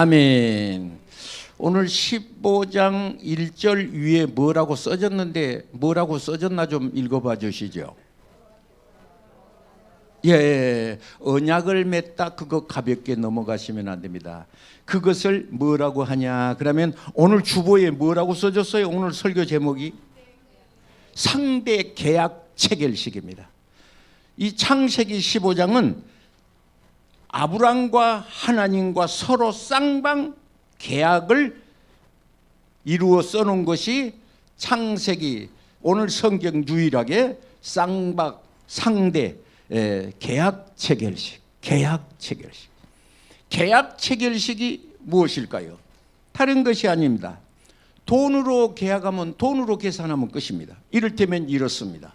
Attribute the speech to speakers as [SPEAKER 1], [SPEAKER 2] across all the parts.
[SPEAKER 1] 아멘. 오늘 15장 1절 위에 뭐라고 써졌는데 뭐라고 써졌나 좀 읽어봐 주시죠. 예, 언약을 맺다 그거 가볍게 넘어가시면 안 됩니다. 그것을 뭐라고 하냐 그러면 오늘 주보에 뭐라고 써졌어요? 오늘 설교 제목이 상대 계약 체결식입니다. 이 창세기 15장은 아브람과 하나님과 서로 쌍방 계약을 이루어 써놓은 것이 창세기 오늘 성경 유일하게 쌍방 상대 계약 체결식. 계약 체결식이 무엇일까요? 다른 것이 아닙니다. 돈으로 계약하면 돈으로 계산하면 끝입니다. 이를테면 이렇습니다.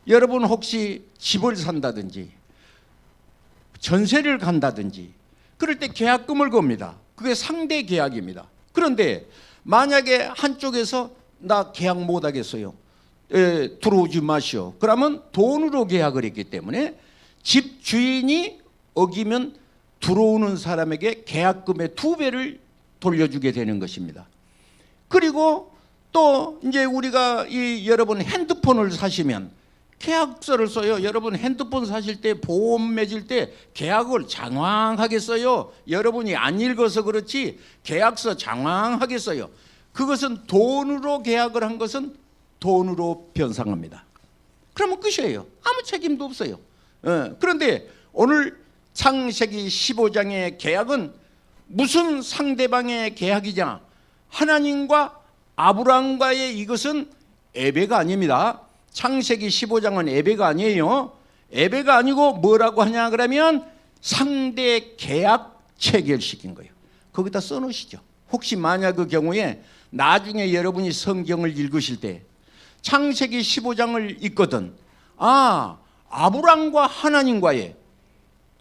[SPEAKER 1] 여러분 혹시 집을 산다든지 전세를 간다든지 그럴 때 계약금을 겁니다. 그게 상대 계약입니다. 그런데 만약에 한쪽에서 나 계약 못 하겠어요. 들어오지 마시오. 그러면 돈으로 계약을 했기 때문에 집 주인이 어기면 들어오는 사람에게 계약금의 2배를 돌려주게 되는 것입니다. 그리고 또 이제 우리가 여러분 핸드폰을 사시면 계약서를 써요. 여러분 핸드폰 사실 때 보험 맺을 때 계약을 장황하게 써요. 여러분이 안 읽어서 그렇지 계약서 장황하게 써요. 그것은 돈으로 계약을 한 것은 돈으로 변상합니다. 그러면 끝이에요. 아무 책임도 없어요. 그런데 오늘 창세기 15장의 계약은 무슨 상대방의 계약이냐? 하나님과 아브람과의 이것은 예배가 아닙니다. 창세기 15장은 예배가 아니에요. 예배가 아니고 뭐라고 하냐 그러면 상대 계약 체결식인 거예요. 거기다 써놓으시죠. 혹시 만약 그 경우에 나중에 여러분이 성경을 읽으실 때 창세기 15장을 읽거든 아브람과 하나님과의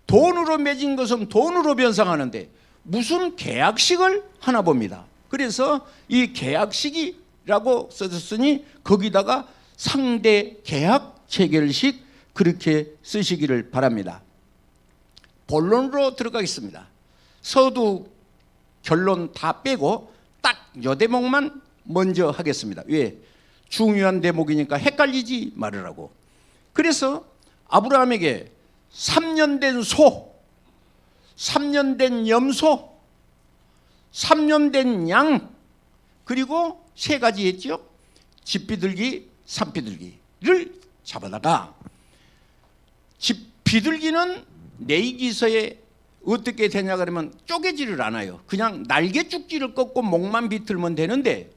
[SPEAKER 1] 돈으로 맺은 것은 돈으로 변상하는데 무슨 계약식을 하나 봅니다. 그래서 이 계약식이라고 써졌으니 거기다가 상대 계약 체결식 그렇게 쓰시기를 바랍니다. 본론으로 들어가겠습니다. 서두 결론 다 빼고 딱 요 대목만 먼저 하겠습니다. 왜? 중요한 대목이니까 헷갈리지 말으라고. 그래서 아브라함에게 3년 된 소, 3년 된 염소, 3년 된 양, 그리고 3가지 했죠. 집비둘기, 산비둘기를 잡아다가 비둘기는 내기서에 어떻게 되냐 그러면 쪼개지를 않아요. 그냥 날개 쭉지를 꺾고 목만 비틀면 되는데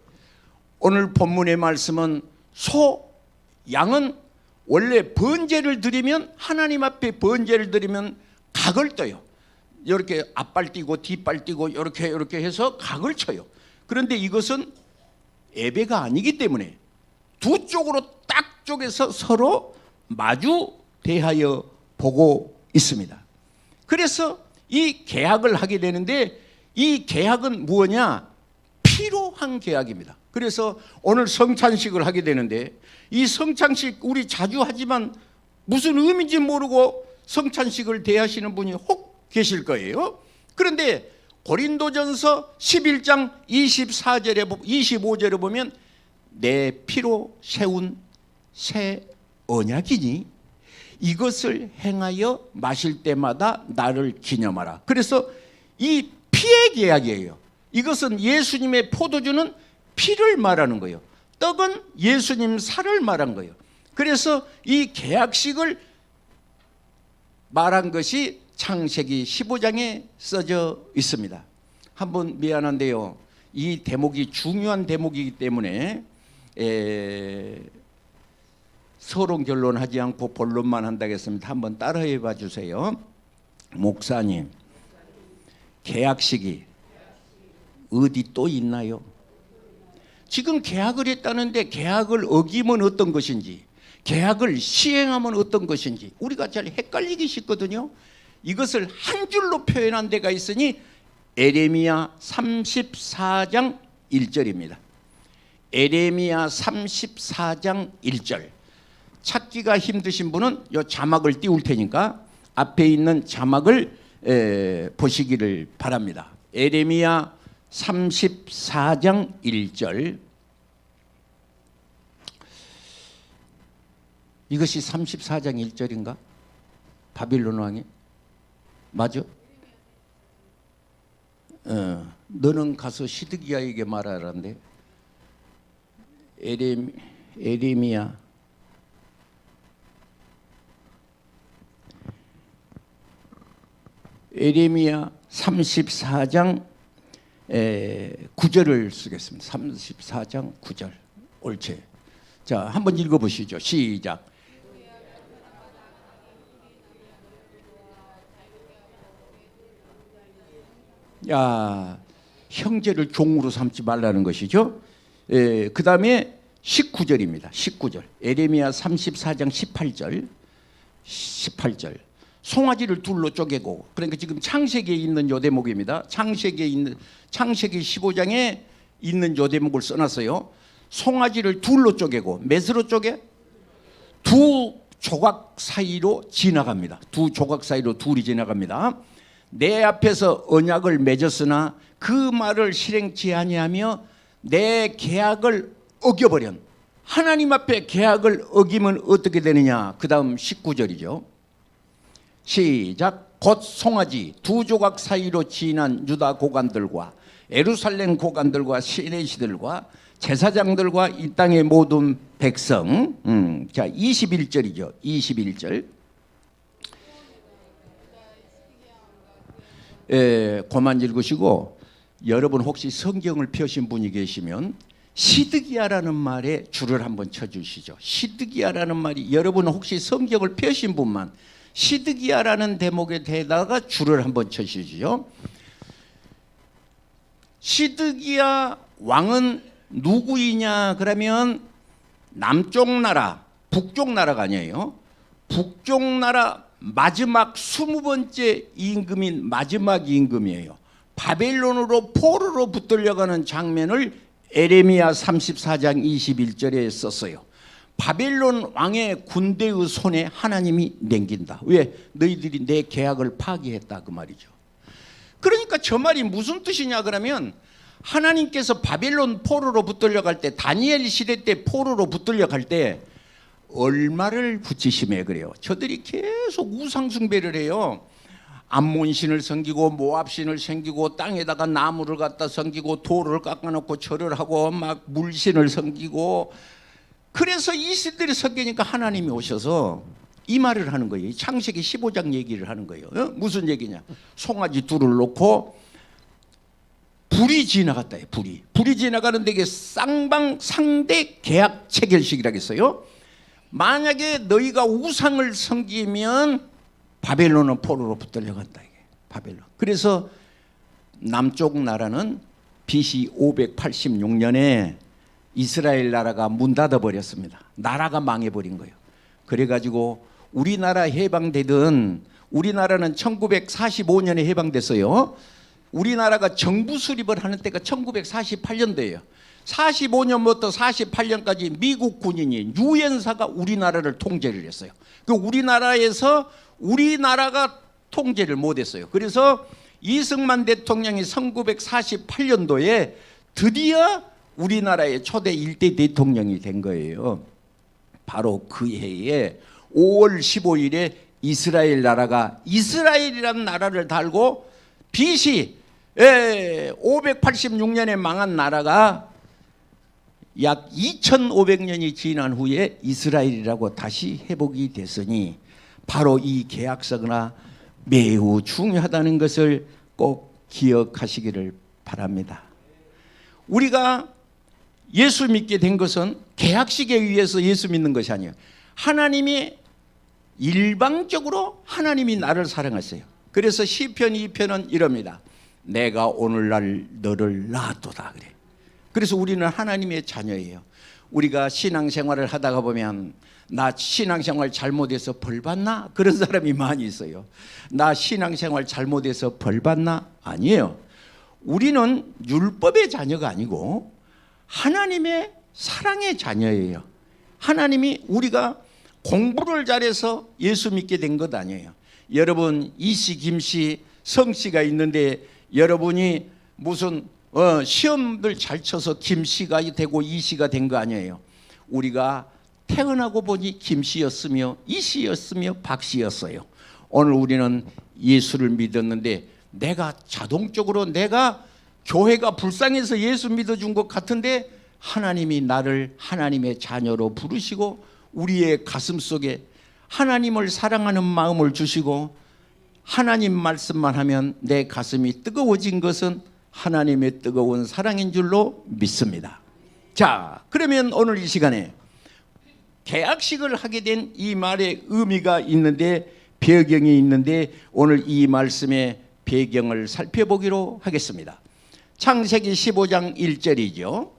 [SPEAKER 1] 오늘 본문의 말씀은 소, 양은 원래 번제를 드리면 하나님 앞에 번제를 드리면 각을 떠요. 이렇게 앞발 띄고 뒷발 띄고 이렇게 해서 각을 쳐요. 그런데 이것은 예배가 아니기 때문에 두 쪽으로 딱 쪼개서 서로 마주 대하여 보고 있습니다. 그래서 이 계약을 하게 되는데 이 계약은 뭐냐? 피로 한 계약입니다. 그래서 오늘 성찬식을 하게 되는데 이 성찬식 우리 자주 하지만 무슨 의미인지 모르고 성찬식을 대하시는 분이 혹 계실 거예요. 그런데 고린도전서 11장 25절에 보면 내 피로 세운 새 언약이니 이것을 행하여 마실 때마다 나를 기념하라. 그래서 이 피의 계약이에요. 이것은 예수님의 포도주는 피를 말하는 거예요. 떡은 예수님 살을 말한 거예요. 그래서 이 계약식을 말한 것이 창세기 15장에 써져 있습니다. 한번 미안한데요. 이 대목이 중요한 대목이기 때문에 서론 결론하지 않고 본론만 한다겠습니다. 한번 따라해 봐 주세요. 목사님, 계약식이 어디 또 있나요? 지금 계약을 했다는데 계약을 어기면 어떤 것인지, 계약을 시행하면 어떤 것인지 우리가 잘 헷갈리기 쉽거든요. 이것을 한 줄로 표현한 데가 있으니 에레미야 34장 1절입니다. 에레미야 34장 1절. 찾기가 힘드신 분은 이 자막을 띄울 테니까 앞에 있는 자막을 보시기를 바랍니다. 에레미야 34장 1절. 이것이 34장 1절인가? 바빌론 왕이? 맞아? 너는 가서 시드기야에게 말하라는데. 에레미야 에레미야 34장 9절을 쓰겠습니다. 34장 9절. 옳지. 자, 한번 읽어보시죠. 시작. 야, 형제를 종으로 삼지 말라는 것이죠. 그 다음에 19절입니다. 19절. 에레미야 34장 18절. 18절. 송아지를 둘로 쪼개고, 그러니까 지금 창세기에 있는 요 대목입니다. 창세기 15장에 있는 요 대목을 써놨어요. 송아지를 둘로 쪼개고, 몇으로 쪼개? 두 조각 사이로 지나갑니다. 두 조각 사이로 둘이 지나갑니다. 내 앞에서 언약을 맺었으나 그 말을 실행치 아니하며 내 계약을 어겨버린, 하나님 앞에 계약을 어기면 어떻게 되느냐? 그 다음 19절이죠. 시작. 곧 송아지 두 조각 사이로 지난 유다 고관들과 예루살렘 고관들과 시내시들과 제사장들과 이 땅의 모든 백성. 자, 21절이죠. 21절. 그만 읽으시고, 여러분 혹시 성경을 펴신 분이 계시면 시드기야라는 말에 줄을 한번 쳐주시죠. 시드기야라는 말이, 여러분 혹시 성경을 펴신 분만 시드기야라는 대목에 대다가 줄을 한번 쳐주시죠. 시드기야 왕은 누구이냐? 그러면 남쪽 나라, 북쪽 나라가 아니에요. 북쪽 나라 마지막 20번째 임금인 마지막 임금이에요. 바벨론으로 포로로 붙들려가는 장면을 에레미야 34장 21절에 썼어요. 바벨론 왕의 군대의 손에 하나님이 넘긴다. 왜? 너희들이 내 계약을 파기했다, 그 말이죠. 그러니까 저 말이 무슨 뜻이냐 그러면, 하나님께서 바벨론 포로로 붙들려갈 때, 다니엘 시대 때 포로로 붙들려갈 때 얼마를 붙이심에 그래요. 저들이 계속 우상 숭배를 해요. 암몬신을 섬기고 모압신을 섬기고 땅에다가 나무를 갖다 섬기고 돌을 깎아놓고 절을 하고 막 물신을 섬기고, 그래서 이스들이 섬기니까 하나님이 오셔서 이 말을 하는 거예요. 창세기 15장 얘기를 하는 거예요. 무슨 얘기냐? 송아지 둘을 놓고 불이 지나갔다. 불이 지나가는데 이게 쌍방 상대 계약 체결식이라고 했어요. 만약에 너희가 우상을 섬기면 바벨론은 포로로 붙들려간다. 이게 바벨론. 그래서 남쪽 나라는 BC 586년에 이스라엘 나라가 문 닫아 버렸습니다. 나라가 망해버린 거예요. 그래가지고 우리나라 해방되던, 우리나라는 1945년에 해방됐어요. 우리나라가 정부 수립을 하는 때가 1948년도예요. 45년부터 48년까지 미국 군인이 유엔사가 우리나라를 통제를 했어요. 그 우리나라에서 우리나라가 통제를 못했어요. 그래서 이승만 대통령이 1948년도에 드디어 우리나라의 초대 일대 대통령이 된 거예요. 바로 그 해에 5월 15일에 이스라엘 나라가, 이스라엘이라는 나라를 달고 BC 586년에 망한 나라가 약 2500년이 지난 후에 이스라엘이라고 다시 회복이 됐으니, 바로 이 계약서가 매우 중요하다는 것을 꼭 기억하시기를 바랍니다. 우리가 예수 믿게 된 것은 계약식에 의해서 예수 믿는 것이 아니에요. 하나님이 일방적으로 하나님이 나를 사랑하세요. 그래서 시편 2편은 이럽니다. 내가 오늘날 너를 낳았도다 그래. 그래서 우리는 하나님의 자녀예요. 우리가 신앙생활을 하다가 보면, 나 신앙생활 잘못해서 벌 받나? 그런 사람이 많이 있어요. 나 신앙생활 잘못해서 벌 받나? 아니에요. 우리는 율법의 자녀가 아니고 하나님의 사랑의 자녀예요. 하나님이, 우리가 공부를 잘해서 예수 믿게 된 것 아니에요. 여러분, 이씨, 김씨, 성씨가 있는데 여러분이 무슨 시험들 잘 쳐서 김씨가 되고 이씨가 된 거 아니에요. 우리가 태어나고 보니 김씨였으며 이씨였으며 박씨였어요. 오늘 우리는 예수를 믿었는데 내가 자동적으로 내가 교회가 불쌍해서 예수 믿어준 것 같은데 하나님이 나를 하나님의 자녀로 부르시고 우리의 가슴 속에 하나님을 사랑하는 마음을 주시고 하나님 말씀만 하면 내 가슴이 뜨거워진 것은 하나님의 뜨거운 사랑인 줄로 믿습니다. 자, 그러면 오늘 이 시간에 개학식을 하게 된 이 말의 의미가 있는데 배경이 있는데 오늘 이 말씀의 배경을 살펴보기로 하겠습니다. 창세기 15장 1절이죠.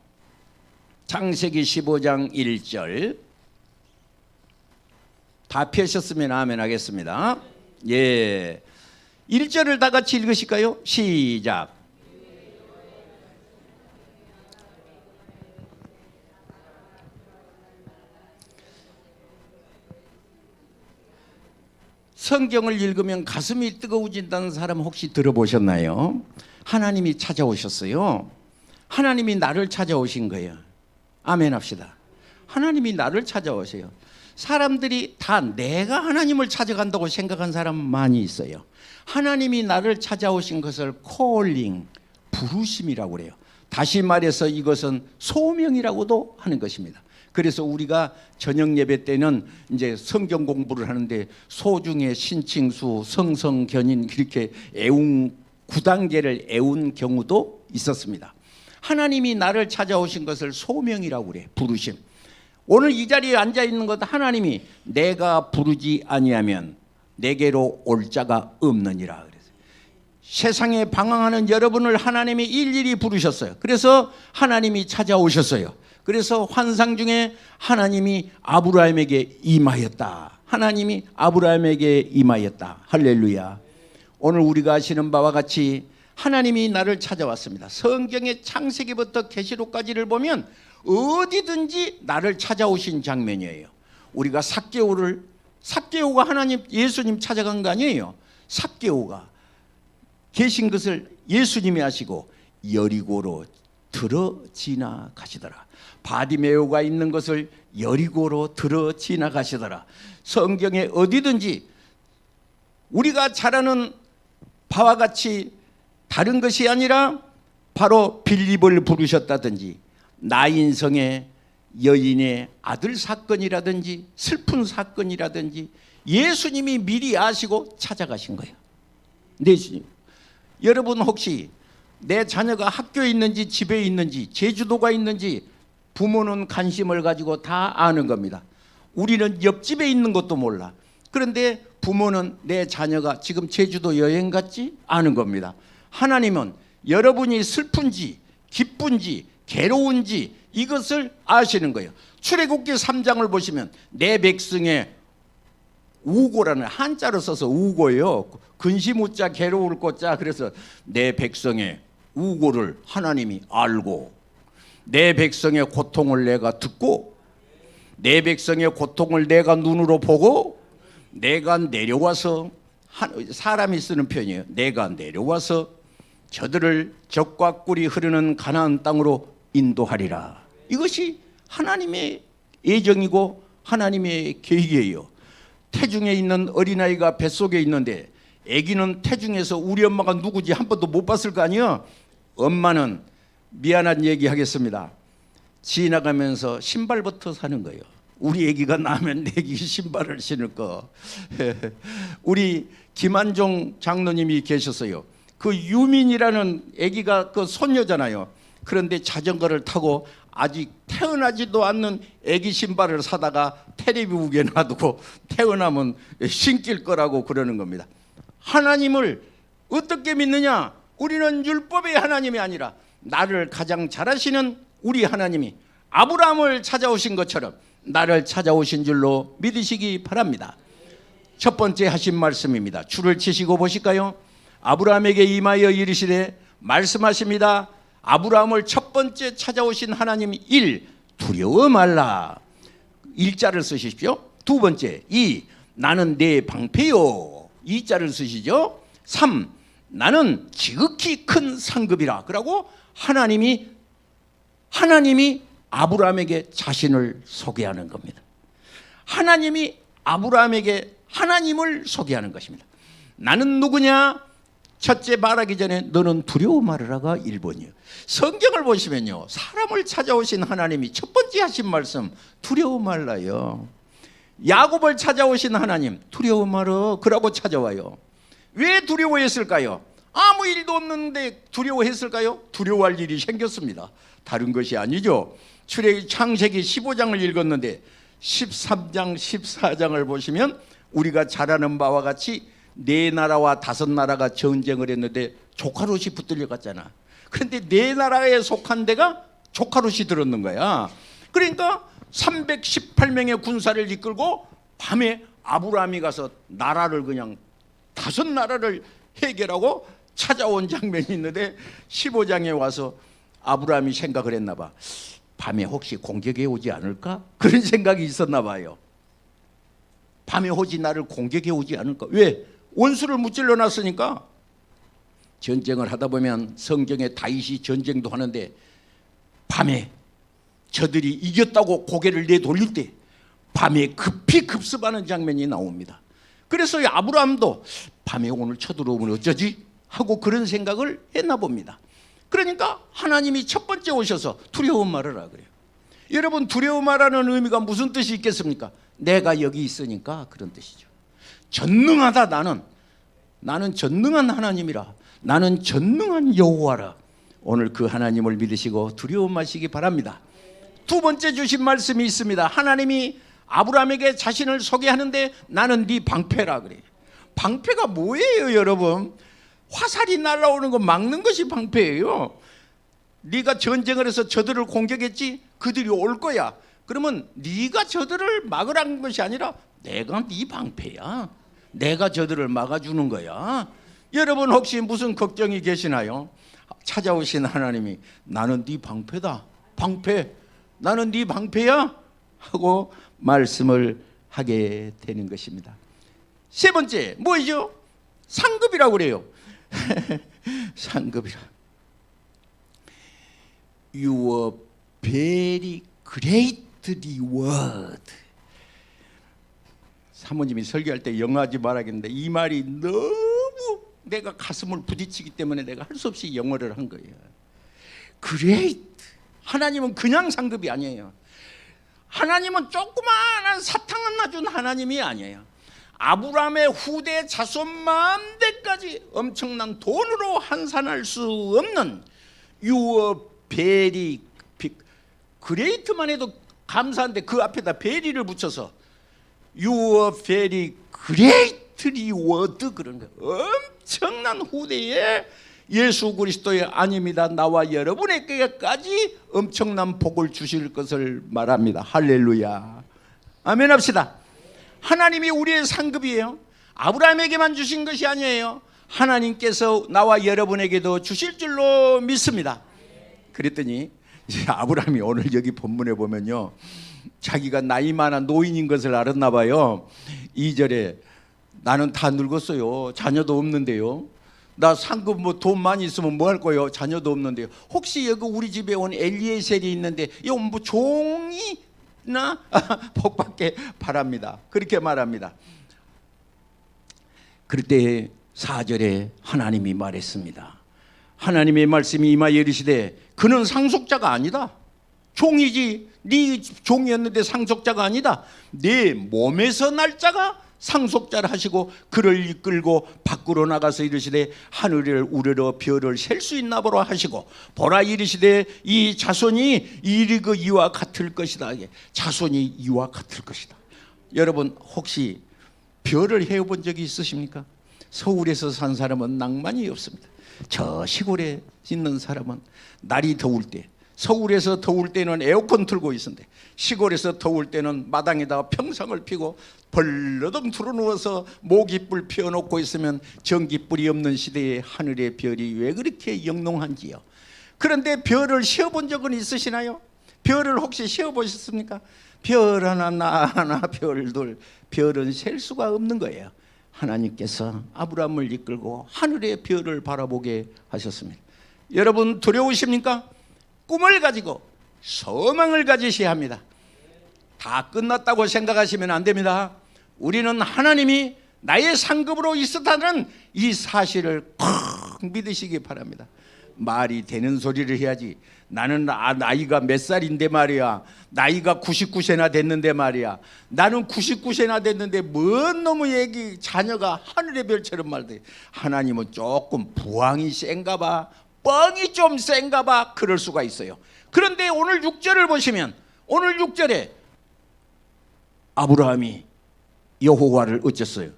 [SPEAKER 1] 창세기 15장 1절 다 펴셨으면 아멘 하겠습니다. 예, 1절을 다 같이 읽으실까요? 시작. 성경을 읽으면 가슴이 뜨거워진다는 사람 혹시 들어보셨나요? 하나님이 찾아오셨어요. 하나님이 나를 찾아오신 거예요. 아멘 합시다. 하나님이 나를 찾아오세요. 사람들이 다 내가 하나님을 찾아간다고 생각한 사람 많이 있어요. 하나님이 나를 찾아오신 것을 콜링, 부르심이라고 그래요. 다시 말해서 이것은 소명이라고도 하는 것입니다. 그래서 우리가 저녁 예배 때는 이제 성경 공부를 하는데 소중의 신칭수, 성성견인 이렇게 애운 9단계를 애운 경우도 있었습니다. 하나님이 나를 찾아오신 것을 소명이라고 그래. 부르심. 오늘 이 자리에 앉아 있는 것 하나님이 내가 부르지 아니하면 내게로 올 자가 없느니라 그랬어요. 세상에 방황하는 여러분을 하나님이 일일이 부르셨어요. 그래서 하나님이 찾아오셨어요. 그래서 환상 중에 하나님이 아브라함에게 임하였다. 하나님이 아브라함에게 임하였다. 할렐루야. 오늘 우리가 아시는 바와 같이 하나님이 나를 찾아왔습니다. 성경의 창세기부터 계시록까지를 보면 어디든지 나를 찾아오신 장면이에요. 우리가 삭개오가 하나님 예수님 찾아간 거 아니에요. 삭개오가 계신 것을 예수님이 아시고 여리고로 들어 지나가시더라. 바디메오가 있는 것을 여리고로 들어 지나가시더라. 성경에 어디든지 우리가 잘 아는 바와 같이 다른 것이 아니라 바로 빌립을 부르셨다든지 나인성의 여인의 아들 사건이라든지 슬픈 사건이라든지 예수님이 미리 아시고 찾아가신 거예요. 여러분 혹시 내 자녀가 학교에 있는지 집에 있는지 제주도가 있는지 부모는 관심을 가지고 다 아는 겁니다. 우리는 옆집에 있는 것도 몰라. 그런데 부모는 내 자녀가 지금 제주도 여행 갔지? 아는 겁니다. 하나님은 여러분이 슬픈지 기쁜지 괴로운지 이것을 아시는 거예요. 출애굽기 3장을 보시면 내 백성의 우고라는 한자로 써서 우고예요. 근심우자 괴로울 고자. 그래서 내 백성의 우고를 하나님이 알고 내 백성의 고통을 내가 듣고 내 백성의 고통을 내가 눈으로 보고 내가 내려와서 사람이 쓰는 표현이에요. 내가 내려와서 저들을 젖과 꿀이 흐르는 가나안 땅으로 인도하리라. 이것이 하나님의 예정이고 하나님의 계획이에요. 태중에 있는 어린아이가 뱃속에 있는데 아기는 태중에서 우리 엄마가 누구지 한 번도 못 봤을 거 아니에요. 엄마는 미안한 얘기 하겠습니다. 지나가면서 신발부터 사는 거예요. 우리 아기가 나면 내 아기 신발을 신을 거. 우리 김한종 장로님이 계셨어요. 그 유민이라는 아기가 그 손녀잖아요. 그런데 자전거를 타고 아직 태어나지도 않는 아기 신발을 사다가 테레비국에 놔두고 태어나면 신길 거라고 그러는 겁니다. 하나님을 어떻게 믿느냐? 우리는 율법의 하나님이 아니라 나를 가장 잘 아시는 우리 하나님이 아브라함을 찾아오신 것처럼 나를 찾아오신 줄로 믿으시기 바랍니다. 첫 번째 하신 말씀입니다. 줄을 치시고 보실까요? 아브라함에게 임하여 이르시되 말씀하십니다. 아브라함을 첫 번째 찾아오신 하나님이 1. 두려워 말라. 1자를 쓰십시오. 두 번째 2. 나는 내 방패요. 2자를 쓰시죠. 3. 나는 지극히 큰 상급이라. 그러고 하나님이 아브라함에게 자신을 소개하는 겁니다. 하나님이 아브라함에게 하나님을 소개하는 것입니다. 나는 누구냐? 첫째 말하기 전에 너는 두려워 말으라가 1번이에요. 성경을 보시면요, 사람을 찾아오신 하나님이 첫 번째 하신 말씀 두려워 말라요. 야곱을 찾아오신 하나님 두려워 말어 그러고 찾아와요. 왜 두려워했을까요? 아무 일도 없는데 두려워했을까요? 두려워할 일이 생겼습니다. 다른 것이 아니죠. 창세기 15장을 읽었는데 13장 14장을 보시면 우리가 잘 아는 바와 같이 4나라와 5나라가 전쟁을 했는데 조카롯이 붙들려 갔잖아. 그런데 4나라에 속한 데가 조카롯이 들었는 거야. 그러니까 318명의 군사를 이끌고 밤에 아브라함이 가서 나라를 그냥 5나라를 해결하고 찾아온 장면이 있는데 15장에 와서 아브라함이 생각을 했나 봐. 밤에 혹시 공격해 오지 않을까? 그런 생각이 있었나 봐요. 밤에 혹시 나를 공격해 오지 않을까? 왜? 원수를 무찔러 놨으니까. 전쟁을 하다 보면 성경에 다윗이 전쟁도 하는데 밤에 저들이 이겼다고 고개를 내돌릴 때 밤에 급히 급습하는 장면이 나옵니다. 그래서 아브라함도 밤에 오늘 쳐들어오면 어쩌지? 하고 그런 생각을 했나 봅니다. 그러니까 하나님이 첫 번째 오셔서 두려워 말으라 그래요. 여러분, 두려워 말하는 의미가 무슨 뜻이 있겠습니까? 내가 여기 있으니까 그런 뜻이죠. 전능하다. 나는 전능한 하나님이라. 나는 전능한 여호와라. 오늘 그 하나님을 믿으시고 두려워 마시기 바랍니다. 두 번째 주신 말씀이 있습니다. 하나님이 아브라함에게 자신을 소개하는데 나는 네 방패라 그래요. 방패가 뭐예요, 여러분? 화살이 날아오는 거 막는 것이 방패예요. 네가 전쟁을 해서 저들을 공격했지? 그들이 올 거야. 그러면 네가 저들을 막으라는 것이 아니라 내가 네 방패야. 내가 저들을 막아주는 거야. 여러분 혹시 무슨 걱정이 계시나요? 찾아오신 하나님이 나는 네 방패다. 방패. 나는 네 방패야. 하고 말씀을 하게 되는 것입니다. 세 번째 뭐죠? 상급이라고 그래요. 상급이라. You are very great reward. 사모님이 설교할 때 영어하지 말아야겠는데 이 말이 너무 내가 가슴을 부딪히기 때문에 내가 할 수 없이 영어를 한 거예요. Great. 하나님은 그냥 상급이 아니에요. 하나님은 조그마한 사탕을 놔준 하나님이 아니에요. 아브라함의 후대 자손 만대까지 엄청난 돈으로 환산할 수 없는 You are very big. 그레이트만 해도 감사한데 그 앞에다 베리를 붙여서 You are very great reward 그런 거. 엄청난 후대에 예수 그리스도의 아닙니다. 나와 여러분에게까지 엄청난 복을 주실 것을 말합니다. 할렐루야. 아멘 합시다. 하나님이 우리의 상급이에요. 아브라함에게만 주신 것이 아니에요. 하나님께서 나와 여러분에게도 주실 줄로 믿습니다. 그랬더니 이제 아브라함이 오늘 여기 본문에 보면요, 자기가 나이 많은 노인인 것을 알았나 봐요. 2절에 나는 다 늙었어요. 자녀도 없는데요. 나 상급 뭐 돈 많이 있으면 뭐 할 거예요? 자녀도 없는데요. 혹시 여기 우리 집에 온 엘리에셀이 있는데 이거 뭐 종이나 복받게 바랍니다. 그렇게 말합니다. 그럴 때 4절에 하나님이 말했습니다. 하나님의 말씀이 임하여 이르시되 그는 상속자가 아니다. 종이지. 네 종이었는데 상속자가 아니다. 네 몸에서 날 자가 상속자를 하시고 그를 이끌고 밖으로 나가서 이르시되 하늘을 우러러 별을 셀 수 있나 보라 하시고 보라 이르시되 이 자손이 이리그 이와 같을 것이다. 자손이 이와 같을 것이다. 여러분 혹시 별을 헤어본 적이 있으십니까? 서울에서 산 사람은 낭만이 없습니다. 저 시골에 있는 사람은 날이 더울 때, 서울에서 더울 때는 에어컨 틀고 있는데 시골에서 더울 때는 마당에다가 평상을 피고 벌러덩 틀어누워서 모기불 피워놓고 있으면 전기불이 없는 시대에 하늘의 별이 왜 그렇게 영롱한지요. 그런데 별을 세어본 적은 있으시나요? 별을 혹시 세어보셨습니까? 별 하나 나 하나 별들, 별은 셀 수가 없는 거예요. 하나님께서 아브라함을 이끌고 하늘의 별을 바라보게 하셨습니다. 여러분 두려우십니까? 꿈을 가지고 소망을 가지셔야 합니다. 다 끝났다고 생각하시면 안 됩니다. 우리는 하나님이 나의 상급으로 있었다는 이 사실을 꼭 믿으시기 바랍니다. 말이 되는 소리를 해야지. 나는 나이가 몇 살인데 말이야. 나이가 99세나 됐는데 말이야. 나는 99세나 됐는데 뭔 놈의 얘기. 자녀가 하늘의 별처럼 말돼. 하나님은 조금 부항이 센가 봐. 뻥이 좀 센가 봐. 그럴 수가 있어요. 그런데 오늘 6절을 보시면 오늘 6절에 아브라함이 여호와를 어쨌어요.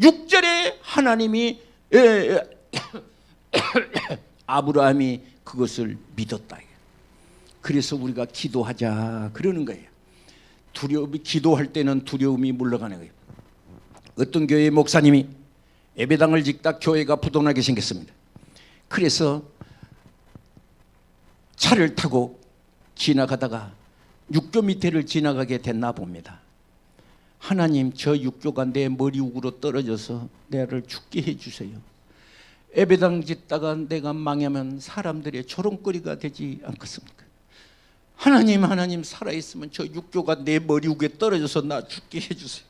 [SPEAKER 1] 6절에 하나님이 아브라함이 그것을 믿었다. 그래서 우리가 기도하자 그러는 거예요. 두려움이 기도할 때는 두려움이 물러가는 거예요. 어떤 교회 목사님이 예배당을 짓다 교회가 부도나게 생겼습니다. 그래서 차를 타고 지나가다가 육교 밑에를 지나가게 됐나 봅니다. 하나님, 저 육교가 내 머리 위로 떨어져서 나를 죽게 해주세요. 예배당 짓다가 내가 망하면 사람들의 조롱거리가 되지 않겠습니까? 하나님, 하나님 살아있으면 저 육교가 내 머리 위에 떨어져서 나 죽게 해주세요.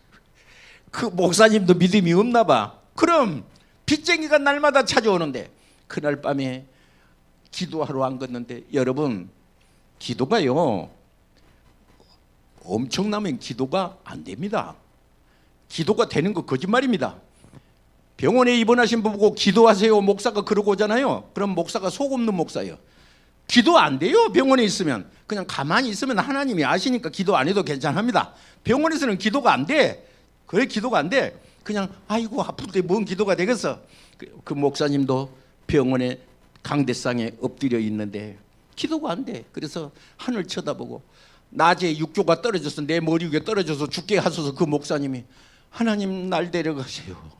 [SPEAKER 1] 그 목사님도 믿음이 없나 봐. 그럼 빚쟁이가 날마다 찾아오는데 그날 밤에 기도하러 안 갔는데, 여러분 기도가요 엄청나면 기도가 안 됩니다. 기도가 되는 거 거짓말입니다. 병원에 입원하신 분 보고 기도하세요 목사가 그러고 오잖아요. 그럼 목사가 속 없는 목사예요. 기도 안 돼요. 병원에 있으면 그냥 가만히 있으면 하나님이 아시니까 기도 안 해도 괜찮습니다. 병원에서는 기도가 안 돼. 그래 기도가 안 돼. 그냥 아이고 아픈데 뭔 기도가 되겠어. 그 목사님도 병원에 강대상에 엎드려 있는데 기도가 안 돼. 그래서 하늘 쳐다보고 낮에 육교가 떨어져서 내 머리 위에 떨어져서 죽게 하소서. 그 목사님이 하나님 날 데려가세요.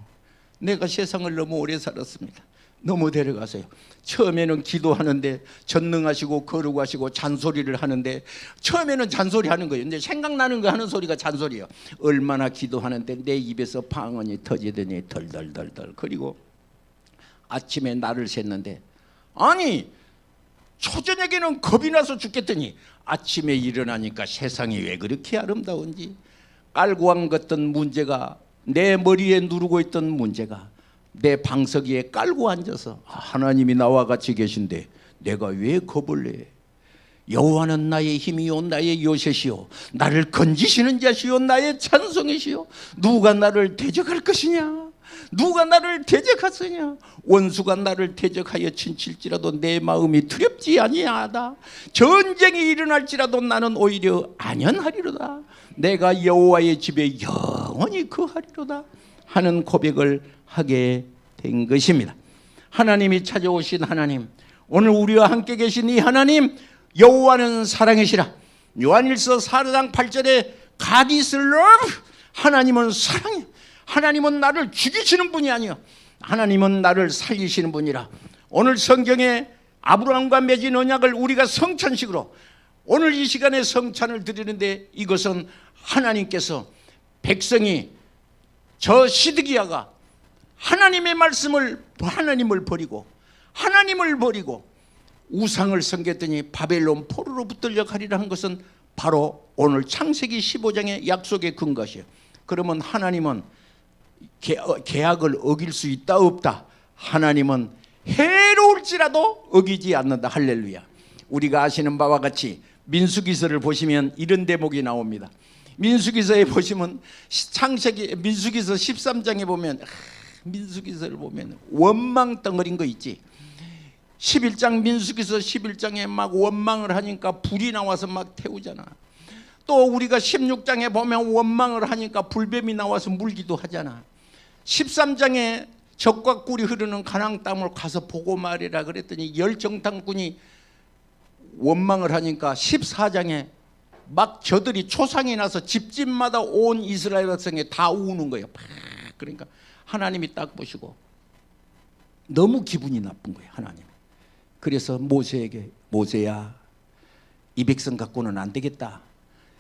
[SPEAKER 1] 내가 세상을 너무 오래 살았습니다. 너무 데려가세요. 처음에는 기도하는데 전능하시고 거룩하시고 잔소리를 하는데, 처음에는 잔소리하는 거예요. 근데 생각나는 거 하는 소리가 잔소리예요. 얼마나 기도하는데 내 입에서 방언이 터지더니 덜덜덜덜. 그리고 아침에 날을 샜는데, 아니 초저녁에는 겁이 나서 죽겠더니 아침에 일어나니까 세상이 왜 그렇게 아름다운지, 깔고 앉았던 문제가, 내 머리에 누르고 있던 문제가 내 방석 위에 깔고 앉아서 하나님이 나와 같이 계신데 내가 왜 겁을 내? 여호와는 나의 힘이요 나의 요새시요 나를 건지시는 자시요 나의 찬송이시요 누가 나를 대적할 것이냐? 누가 나를 대적하느냐? 원수가 나를 대적하여 친칠지라도 내 마음이 두렵지 아니하다. 전쟁이 일어날지라도 나는 오히려 안연하리로다. 내가 여호와의 집에 영원히 거하리로다 하는 고백을 하게 된 것입니다. 하나님이 찾아오신 하나님, 오늘 우리와 함께 계신 이 하나님, 여호와는 사랑이시라. 요한일서 4장 8절에 God is love. 하나님은 사랑이야. 하나님은 나를 죽이시는 분이 아니야. 하나님은 나를 살리시는 분이라. 오늘 성경에 아브라함과 맺은 언약을 우리가 성찬식으로 오늘 이 시간에 성찬을 드리는데, 이것은 하나님께서 백성이, 저 시드기야가 하나님의 말씀을, 하나님을 버리고 우상을 섬겼더니 바벨론 포로로 붙들려 가리라 한 것은 바로 오늘 창세기 15장의 약속의 근거시에요. 그러면 하나님은 계약을 어길 수 있다 없다? 하나님은 해로울지라도 어기지 않는다. 할렐루야. 우리가 아시는 바와 같이 민수기서를 보시면 이런 대목이 나옵니다. 민수기서에 보시면 민수기서 13장에 보면, 민수기서를 보면 원망 덩어리인 거 있지. 11장 민수기서 11장에 막 원망을 하니까 불이 나와서 막 태우잖아. 또 우리가 16장에 보면 원망을 하니까 불뱀이 나와서 물기도 하잖아. 13장에 적과 꿀이 흐르는 가나안 땅을 가서 보고 말이라 그랬더니 열정탐꾼이 원망을 하니까 14장에 막 저들이 초상이 나서 집집마다 온 이스라엘 백성이 다 우는 거예요. 그러니까 하나님이 딱 보시고 너무 기분이 나쁜 거예요, 하나님. 그래서 모세에게, 모세야, 이 백성 갖고는 안 되겠다.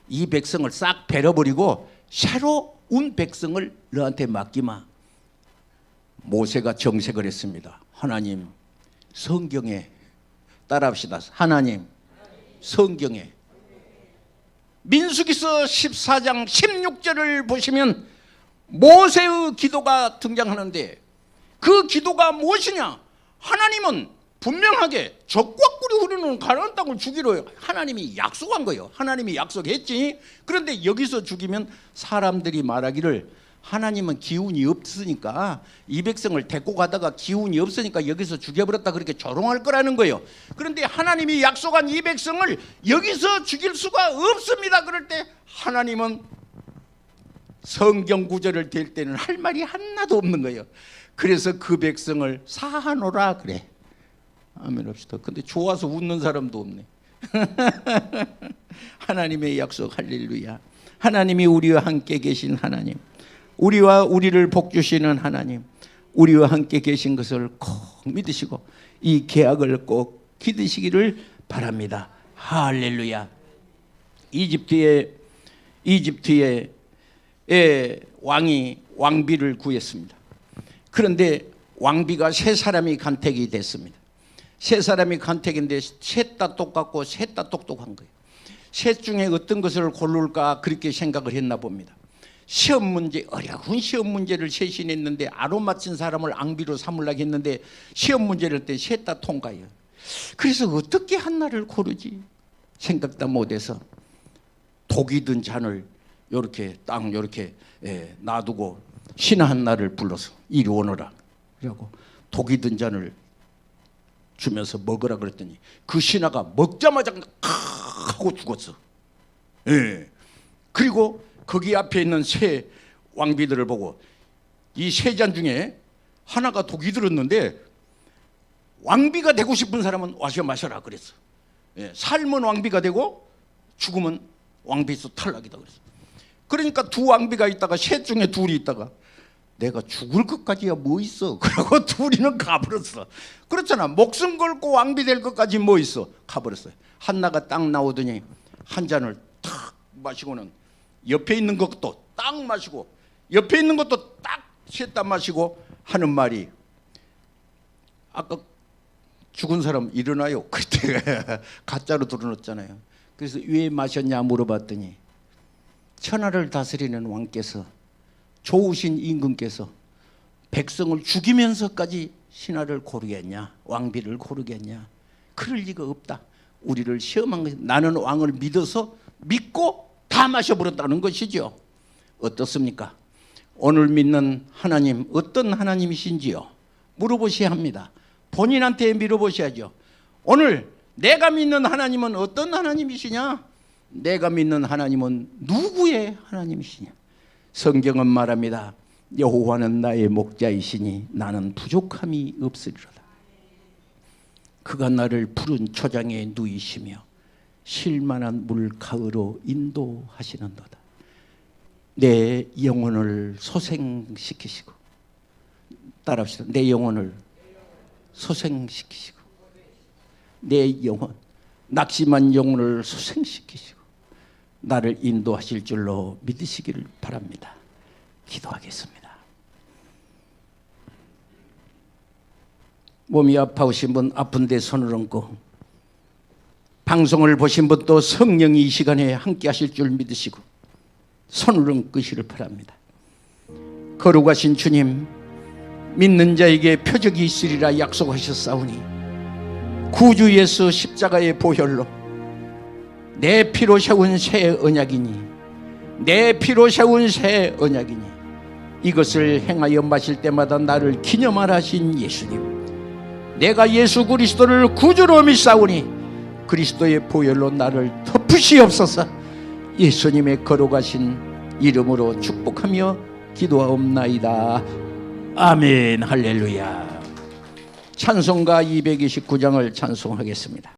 [SPEAKER 1] 이 백성을 싹 베려버리고 새로 온 백성을 너한테 맡기마. 모세가 정색을 했습니다. 하나님, 성경에 따라합시다. 하나님, 성경에 민수기서 14장 16절을 보시면 모세의 기도가 등장하는데 그 기도가 무엇이냐? 하나님은 분명하게 적과 꿀이 흐르는 가나안 땅을 주기로 하나님이 약속한 거예요. 하나님이 약속했지. 그런데 여기서 죽이면 사람들이 말하기를 하나님은 기운이 없으니까 이 백성을 데리고 가다가 기운이 없으니까 여기서 죽여버렸다 그렇게 조롱할 거라는 거예요. 그런데 하나님이 약속한 이 백성을 여기서 죽일 수가 없습니다. 그럴 때 하나님은 성경 구절을 댈 때는 할 말이 하나도 없는 거예요. 그래서 그 백성을 사하노라 그래. 아멘 합시다. 근데 좋아서 웃는 사람도 없네. 하나님의 약속 할렐루야. 하나님이 우리와 함께 계신 하나님, 우리와 우리를 복주시는 하나님, 우리와 함께 계신 것을 꼭 믿으시고 이 계약을 꼭 기드시기를 바랍니다. 할렐루야. 이집트의 왕이 왕비를 구했습니다. 그런데 왕비가 세 사람이 간택이 됐습니다. 세 사람이 간택인데 셋 다 똑같고 셋 다 똑똑한 거예요. 셋 중에 어떤 것을 고를까 그렇게 생각을 했나 봅니다. 시험 문제, 어려운 시험 문제를 셋이 냈는데 안 맞힌 사람을 앙비로 삼으려고 했는데 시험 문제를 때 셋 다 통과해요. 그래서 어떻게 한나를 고르지 생각도 못해서 독이 든 잔을 이렇게 딱 이렇게 놔두고 신하 한나를 불러서 이리 오너라 그러고 독이 든 잔을 주면서 먹으라 그랬더니 그 신하가 먹자마자 하고 죽었어. 그리고 거기 앞에 있는 세 왕비들을 보고 이 세 잔 중에 하나가 독이 들었는데 왕비가 되고 싶은 사람은 와서 마셔라 그랬어. 삶은 왕비가 되고 죽으면 왕비에서 탈락이다 그랬어. 그러니까 두 왕비가 있다가 셋 중에 둘이 있다가 내가 죽을 것까지야 뭐 있어. 그러고 둘이는 가버렸어. 그렇잖아. 목숨 걸고 왕비 될 것까지 뭐 있어. 가버렸어요. 한나가 딱 나오더니 한 잔을 탁 마시고는 옆에 있는 것도 딱 마시고 옆에 있는 것도 딱 셋 다 마시고 하는 말이 아까 죽은 사람 일어나요. 그때 가짜로 드러났잖아요. 그래서 왜 마셨냐 물어봤더니 천하를 다스리는 왕께서 좋으신 임금께서 백성을 죽이면서까지 신하를 고르겠냐 왕비를 고르겠냐 그럴 리가 없다. 우리를 시험한 것이 나는 왕을 믿고 다 마셔버렸다는 것이죠. 어떻습니까? 오늘 믿는 하나님 어떤 하나님이신지요? 물어보셔야 합니다. 본인한테 물어보셔야죠. 오늘 내가 믿는 하나님은 어떤 하나님이시냐? 내가 믿는 하나님은 누구의 하나님이시냐? 성경은 말합니다. 여호와는 나의 목자이시니 나는 부족함이 없으리로다. 그가 나를 푸른 초장에 누이시며 쉴만한 물가으로 인도하시는도다. 내 영혼을 소생시키시고 따라합시다. 내 영혼을 소생시키시고 내 영혼 낙심한 영혼을 소생시키시고 나를 인도하실 줄로 믿으시기를 바랍니다. 기도하겠습니다. 몸이 아파오신 분 아픈데 손을 얹고 방송을 보신 분도 성령이 이 시간에 함께 하실 줄 믿으시고 손을 얹으시기를 바랍니다. 거룩하신 주님, 믿는 자에게 표적이 있으리라 약속하셨사오니 구주 예수 십자가의 보혈로 내 피로 세운 새 언약이니 내 피로 세운 새 언약이니 이것을 행하여 마실 때마다 나를 기념하라 하신 예수님, 내가 예수 그리스도를 구주로 믿사오니 그리스도의 보혈로 나를 덮으시옵소서. 예수님의 거룩하신 이름으로 축복하며 기도하옵나이다. 아멘. 할렐루야. 찬송가 229장을 찬송하겠습니다.